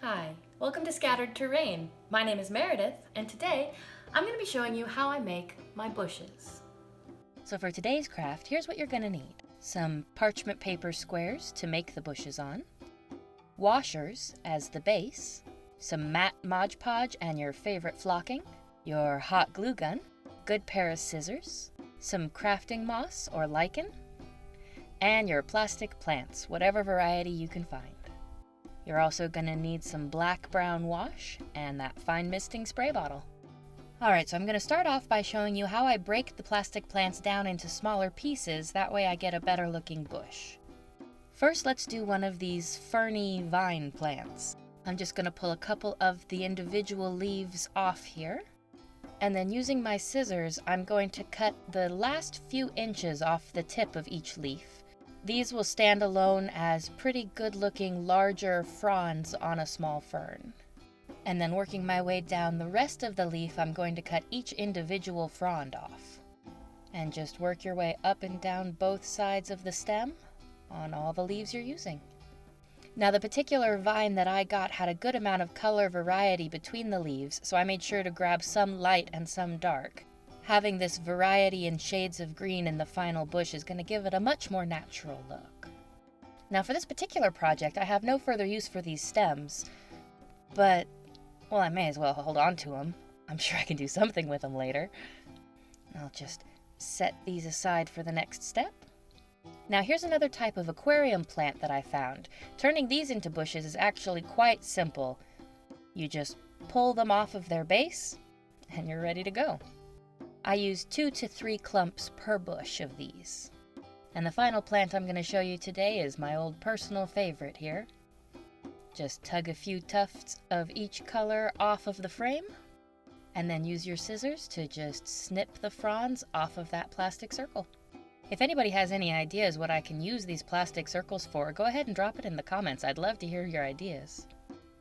Hi, welcome to Scattered Terrain. My name is Meredith, and today I'm going to be showing you how I make my bushes. So for today's craft, here's what you're going to need. Some parchment paper squares to make the bushes on, washers as the base, some matte Mod Podge and your favorite flocking, your hot glue gun, good pair of scissors, some crafting moss or lichen, and your plastic plants, whatever variety you can find. You're also going to need some black-brown wash and that fine misting spray bottle. Alright, so I'm going to start off by showing you how I break the plastic plants down into smaller pieces, that way I get a better looking bush. First, let's do one of these ferny vine plants. I'm just going to pull a couple of the individual leaves off here, and then using my scissors, I'm going to cut the last few inches off the tip of each leaf. These will stand alone as pretty good-looking larger fronds on a small fern. And then working my way down the rest of the leaf, I'm going to cut each individual frond off. And just work your way up and down both sides of the stem on all the leaves you're using. Now the particular vine that I got had a good amount of color variety between the leaves, so I made sure to grab some light and some dark. Having this variety in shades of green in the final bush is going to give it a much more natural look. Now for this particular project, I have no further use for these stems, but, well, I may as well hold on to them. I'm sure I can do something with them later. I'll just set these aside for the next step. Now here's another type of aquarium plant that I found. Turning these into bushes is actually quite simple. You just pull them off of their base, and you're ready to go. I use 2 to 3 clumps per bush of these. And the final plant I'm going to show you today is my old personal favorite here. Just tug a few tufts of each color off of the frame, and then use your scissors to just snip the fronds off of that plastic circle. If anybody has any ideas what I can use these plastic circles for, go ahead and drop it in the comments. I'd love to hear your ideas.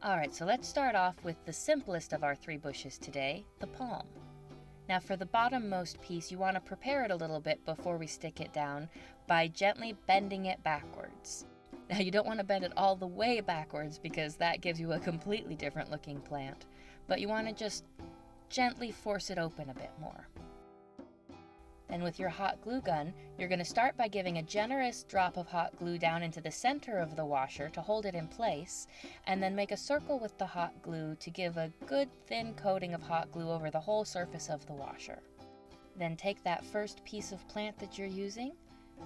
Alright, so let's start off with the simplest of our 3 bushes today, the palm. Now for the bottommost piece, you want to prepare it a little bit before we stick it down by gently bending it backwards. Now you don't want to bend it all the way backwards because that gives you a completely different looking plant, but you want to just gently force it open a bit more. Then with your hot glue gun, you're going to start by giving a generous drop of hot glue down into the center of the washer to hold it in place, and then make a circle with the hot glue to give a good thin coating of hot glue over the whole surface of the washer. Then take that first piece of plant that you're using,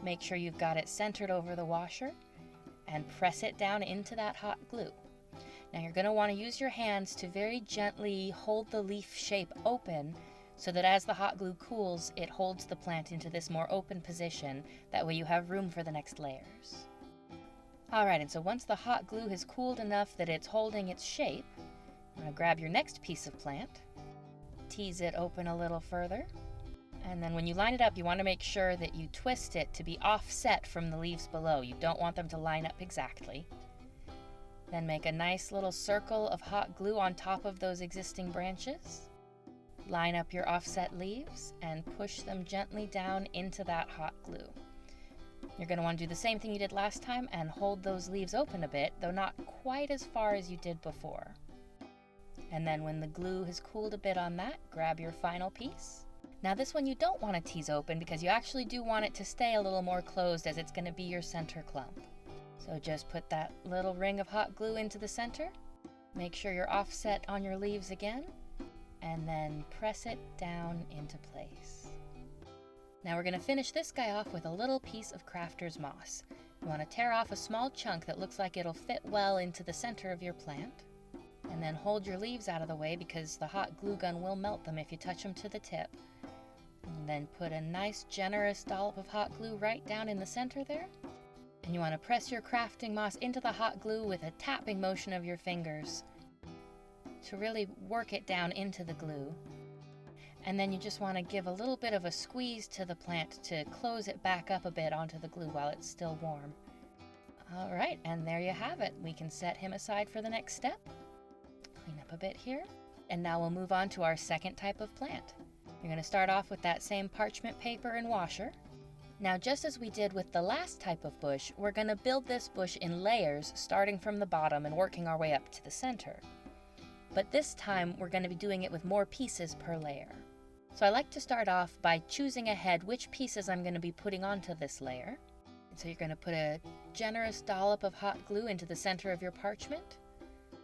make sure you've got it centered over the washer, and press it down into that hot glue. Now you're going to want to use your hands to very gently hold the leaf shape open so that as the hot glue cools, it holds the plant into this more open position. That way you have room for the next layers. Alright, and so once the hot glue has cooled enough that it's holding its shape, I'm going to grab your next piece of plant, tease it open a little further, and then when you line it up, you want to make sure that you twist it to be offset from the leaves below. You don't want them to line up exactly. Then make a nice little circle of hot glue on top of those existing branches. Line up your offset leaves and push them gently down into that hot glue. You're going to want to do the same thing you did last time and hold those leaves open a bit, though not quite as far as you did before. And then when the glue has cooled a bit on that, grab your final piece. Now this one you don't want to tease open because you actually do want it to stay a little more closed as it's going to be your center clump. So just put that little ring of hot glue into the center, make sure you're offset on your leaves again, and then press it down into place. Now we're going to finish this guy off with a little piece of crafter's moss. You want to tear off a small chunk that looks like it'll fit well into the center of your plant, and then hold your leaves out of the way because the hot glue gun will melt them if you touch them to the tip. And then put a nice generous dollop of hot glue right down in the center there. And you want to press your crafting moss into the hot glue with a tapping motion of your fingers to really work it down into the glue. And then you just want to give a little bit of a squeeze to the plant to close it back up a bit onto the glue while it's still warm. Alright, and there you have it. We can set him aside for the next step. Clean up a bit here. And now we'll move on to our second type of plant. You're going to start off with that same parchment paper and washer. Now, just as we did with the last type of bush, we're going to build this bush in layers, starting from the bottom and working our way up to the center. But this time, we're going to be doing it with more pieces per layer. So I like to start off by choosing ahead which pieces I'm going to be putting onto this layer. And so you're going to put a generous dollop of hot glue into the center of your parchment,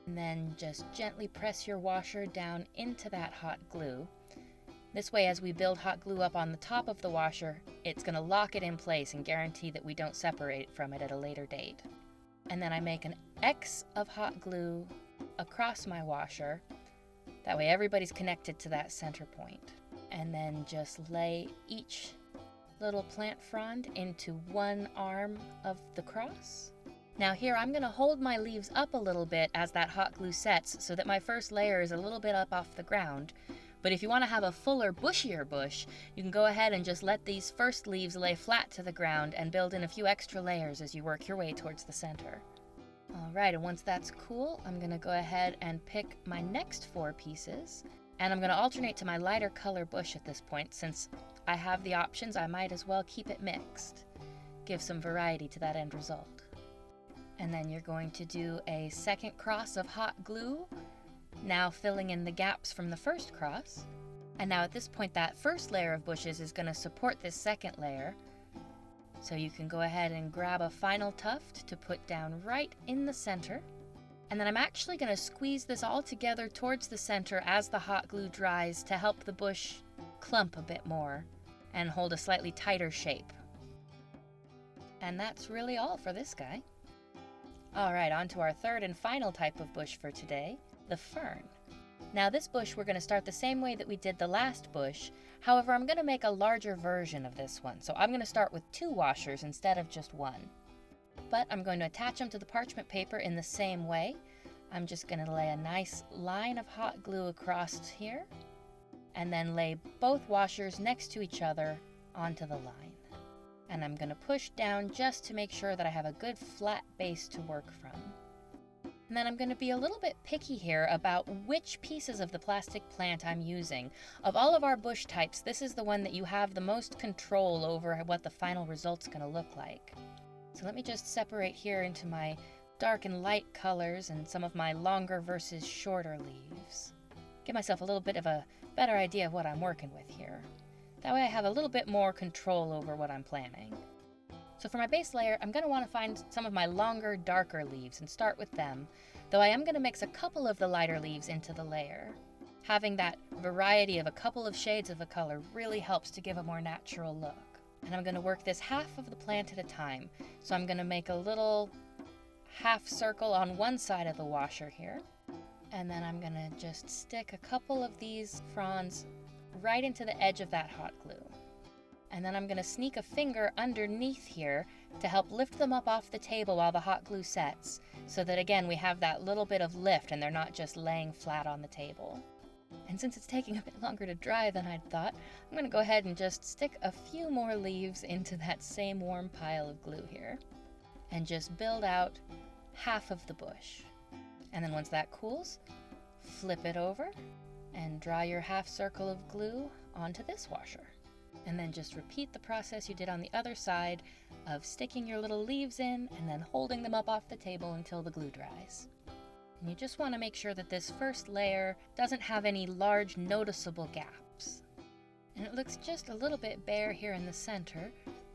and then just gently press your washer down into that hot glue. This way, as we build hot glue up on the top of the washer, it's going to lock it in place and guarantee that we don't separate from it at a later date. And then I make an X of hot glue across my washer. That way everybody's connected to that center point. And then just lay each little plant frond into one arm of the cross. Now here I'm going to hold my leaves up a little bit as that hot glue sets so that my first layer is a little bit up off the ground. But if you want to have a fuller, bushier bush, you can go ahead and just let these first leaves lay flat to the ground and build in a few extra layers as you work your way towards the center. Alright, and once that's cool, I'm going to go ahead and pick my next 4 pieces. And I'm going to alternate to my lighter color bush at this point. Since I have the options, I might as well keep it mixed. Give some variety to that end result. And then you're going to do a second cross of hot glue, now filling in the gaps from the first cross. And now at this point, that first layer of bushes is going to support this second layer. So you can go ahead and grab a final tuft to put down right in the center. And then I'm actually going to squeeze this all together towards the center as the hot glue dries to help the bush clump a bit more and hold a slightly tighter shape. And that's really all for this guy. Alright, on to our third and final type of bush for today, the fern. Now this bush we're going to start the same way that we did the last bush, however I'm going to make a larger version of this one, so I'm going to start with 2 washers instead of just 1. But I'm going to attach them to the parchment paper in the same way. I'm just going to lay a nice line of hot glue across here, and then lay both washers next to each other onto the line. And I'm going to push down just to make sure that I have a good flat base to work from. And then I'm going to be a little bit picky here about which pieces of the plastic plant I'm using. Of all of our bush types, this is the one that you have the most control over what the final result's going to look like. So let me just separate here into my dark and light colors and some of my longer versus shorter leaves. Give myself a little bit of a better idea of what I'm working with here. That way I have a little bit more control over what I'm planning. So for my base layer, I'm going to want to find some of my longer, darker leaves and start with them, though I am going to mix a couple of the lighter leaves into the layer. Having that variety of a couple of shades of a color really helps to give a more natural look. And I'm going to work this half of the plant at a time. So I'm going to make a little half circle on one side of the washer here. And then I'm going to just stick a couple of these fronds right into the edge of that hot glue. And then I'm going to sneak a finger underneath here to help lift them up off the table while the hot glue sets, so that again we have that little bit of lift and they're not just laying flat on the table. And since it's taking a bit longer to dry than I'd thought, I'm going to go ahead and just stick a few more leaves into that same warm pile of glue here, and just build out half of the bush. And then once that cools, flip it over and draw your half circle of glue onto this washer. And then just repeat the process you did on the other side of sticking your little leaves in and then holding them up off the table until the glue dries. And you just want to make sure that this first layer doesn't have any large noticeable gaps. And it looks just a little bit bare here in the center,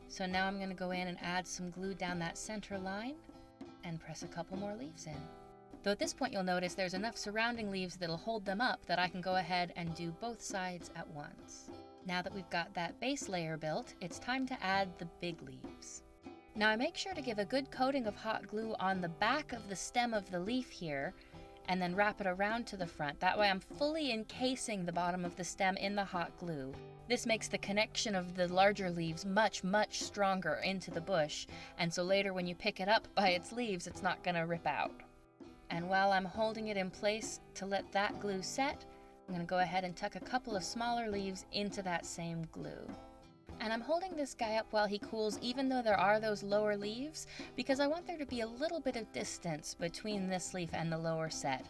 so now I'm going to go in and add some glue down that center line and press a couple more leaves in. Though at this point you'll notice there's enough surrounding leaves that'll hold them up that I can go ahead and do both sides at once. Now that we've got that base layer built, it's time to add the big leaves. Now I make sure to give a good coating of hot glue on the back of the stem of the leaf here, and then wrap it around to the front. That way I'm fully encasing the bottom of the stem in the hot glue. This makes the connection of the larger leaves much, much stronger into the bush, and so later when you pick it up by its leaves, it's not going to rip out. And while I'm holding it in place to let that glue set, I'm going to go ahead and tuck a couple of smaller leaves into that same glue. And I'm holding this guy up while he cools, even though there are those lower leaves, because I want there to be a little bit of distance between this leaf and the lower set.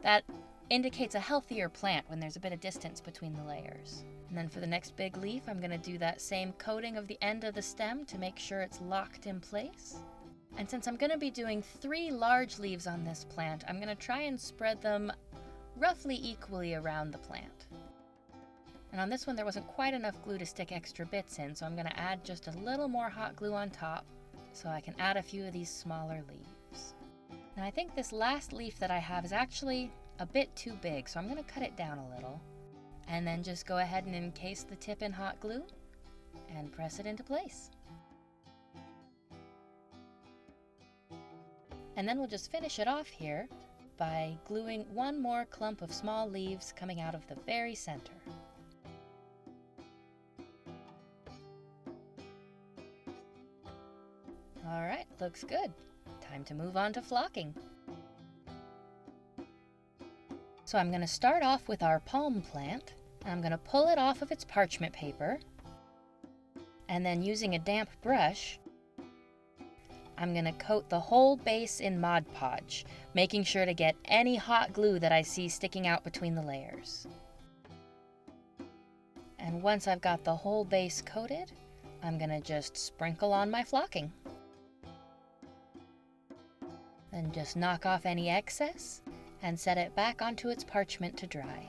That indicates a healthier plant when there's a bit of distance between the layers. And then for the next big leaf, I'm going to do that same coating of the end of the stem to make sure it's locked in place. And since I'm going to be doing 3 large leaves on this plant, I'm going to try and spread them roughly equally around the plant. And on this one, there wasn't quite enough glue to stick extra bits in, so I'm going to add just a little more hot glue on top so I can add a few of these smaller leaves. Now I think this last leaf that I have is actually a bit too big, so I'm going to cut it down a little. And then just go ahead and encase the tip in hot glue and press it into place. And then we'll just finish it off here by gluing one more clump of small leaves coming out of the very center. Alright, looks good. Time to move on to flocking. So I'm going to start off with our palm plant. I'm going to pull it off of its parchment paper, and then using a damp brush, I'm going to coat the whole base in Mod Podge, making sure to get any hot glue that I see sticking out between the layers. And once I've got the whole base coated, I'm going to just sprinkle on my flocking. Then just knock off any excess and set it back onto its parchment to dry.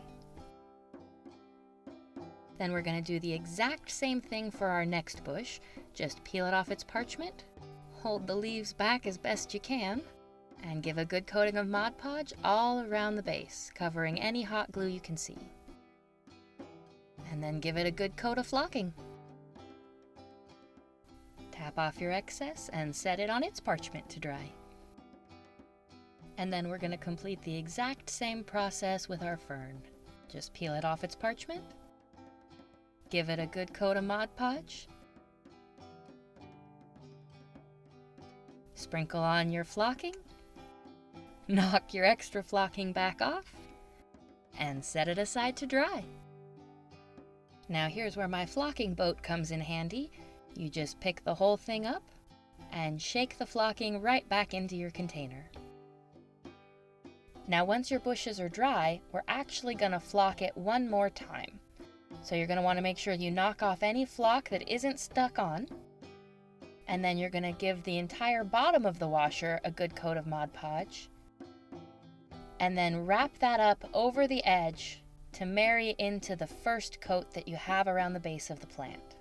Then we're going to do the exact same thing for our next bush. Just peel it off its parchment, hold the leaves back as best you can, and give a good coating of Mod Podge all around the base, covering any hot glue you can see. And then give it a good coat of flocking. Tap off your excess and set it on its parchment to dry. And then we're going to complete the exact same process with our fern. Just peel it off its parchment, give it a good coat of Mod Podge, sprinkle on your flocking, knock your extra flocking back off, and set it aside to dry. Now here's where my flocking boat comes in handy. You just pick the whole thing up and shake the flocking right back into your container. Now once your bushes are dry, we're actually going to flock it one more time. So you're going to want to make sure you knock off any flock that isn't stuck on, and then you're going to give the entire bottom of the washer a good coat of Mod Podge, and then wrap that up over the edge to marry into the first coat that you have around the base of the plant.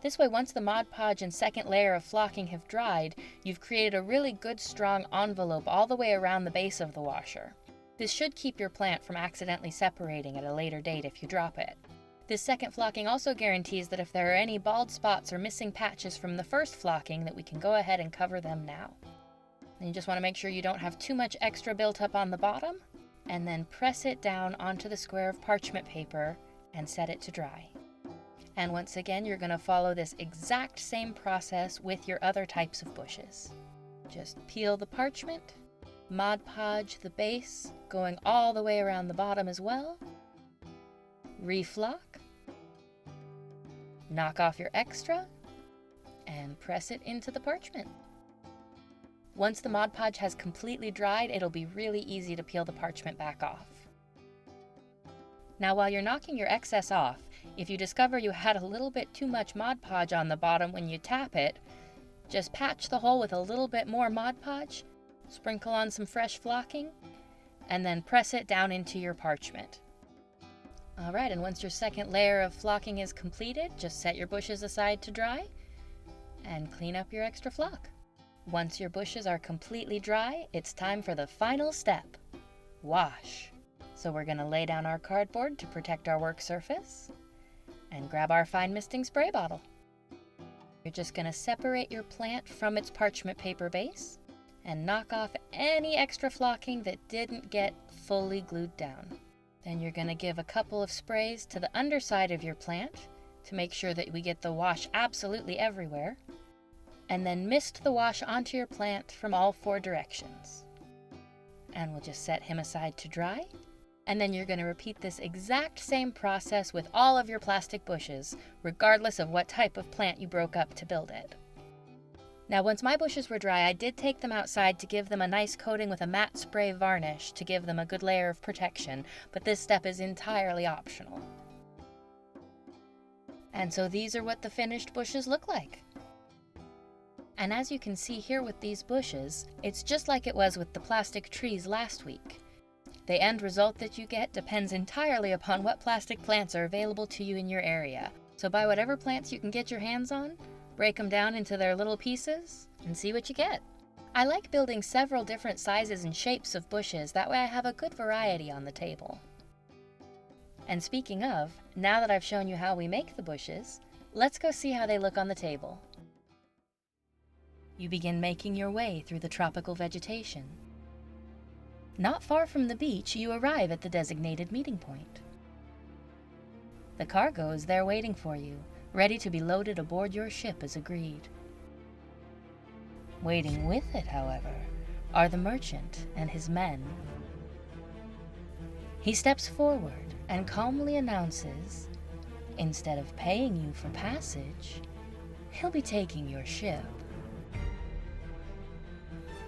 This way, once the Mod Podge and second layer of flocking have dried, you've created a really good strong envelope all the way around the base of the washer. This should keep your plant from accidentally separating at a later date if you drop it. This second flocking also guarantees that if there are any bald spots or missing patches from the first flocking, that we can go ahead and cover them now. And you just want to make sure you don't have too much extra built up on the bottom, and then press it down onto the square of parchment paper and set it to dry. And once again, you're going to follow this exact same process with your other types of bushes. Just peel the parchment, Mod Podge the base, going all the way around the bottom as well, reflock, knock off your extra, and press it into the parchment. Once the Mod Podge has completely dried, it'll be really easy to peel the parchment back off. Now while you're knocking your excess off, if you discover you had a little bit too much Mod Podge on the bottom when you tap it, just patch the hole with a little bit more Mod Podge, sprinkle on some fresh flocking, and then press it down into your parchment. Alright, and once your second layer of flocking is completed, just set your bushes aside to dry and clean up your extra flock. Once your bushes are completely dry, it's time for the final step, wash. So we're going to lay down our cardboard to protect our work surface and grab our fine misting spray bottle. You're just going to separate your plant from its parchment paper base and knock off any extra flocking that didn't get fully glued down. Then you're going to give a couple of sprays to the underside of your plant to make sure that we get the wash absolutely everywhere, and then mist the wash onto your plant from all 4 directions. And we'll just set him aside to dry, and then you're going to repeat this exact same process with all of your plastic bushes, regardless of what type of plant you broke up to build it. Now, once my bushes were dry, I did take them outside to give them a nice coating with a matte spray varnish to give them a good layer of protection, but this step is entirely optional. And so these are what the finished bushes look like. And as you can see here with these bushes, it's just like it was with the plastic trees last week. The end result that you get depends entirely upon what plastic plants are available to you in your area. So buy whatever plants you can get your hands on, break them down into their little pieces, and see what you get. I like building several different sizes and shapes of bushes, that way I have a good variety on the table. And speaking of, now that I've shown you how we make the bushes, let's go see how they look on the table. You begin making your way through the tropical vegetation. Not far from the beach, you arrive at the designated meeting point. The cargo is there waiting for you, ready to be loaded aboard your ship as agreed. Waiting with it, however, are the merchant and his men. He steps forward and calmly announces, instead of paying you for passage, he'll be taking your ship.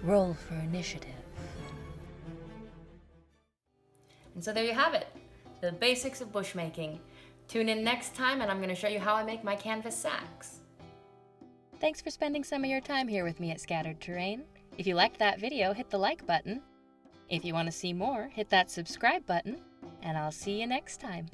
Roll for initiative. And so there you have it, the basics of bushmaking. Tune in next time and I'm going to show you how I make my canvas sacks. Thanks for spending some of your time here with me at Scattered Terrain. If you liked that video, hit the like button. If you want to see more, hit that subscribe button, and I'll see you next time.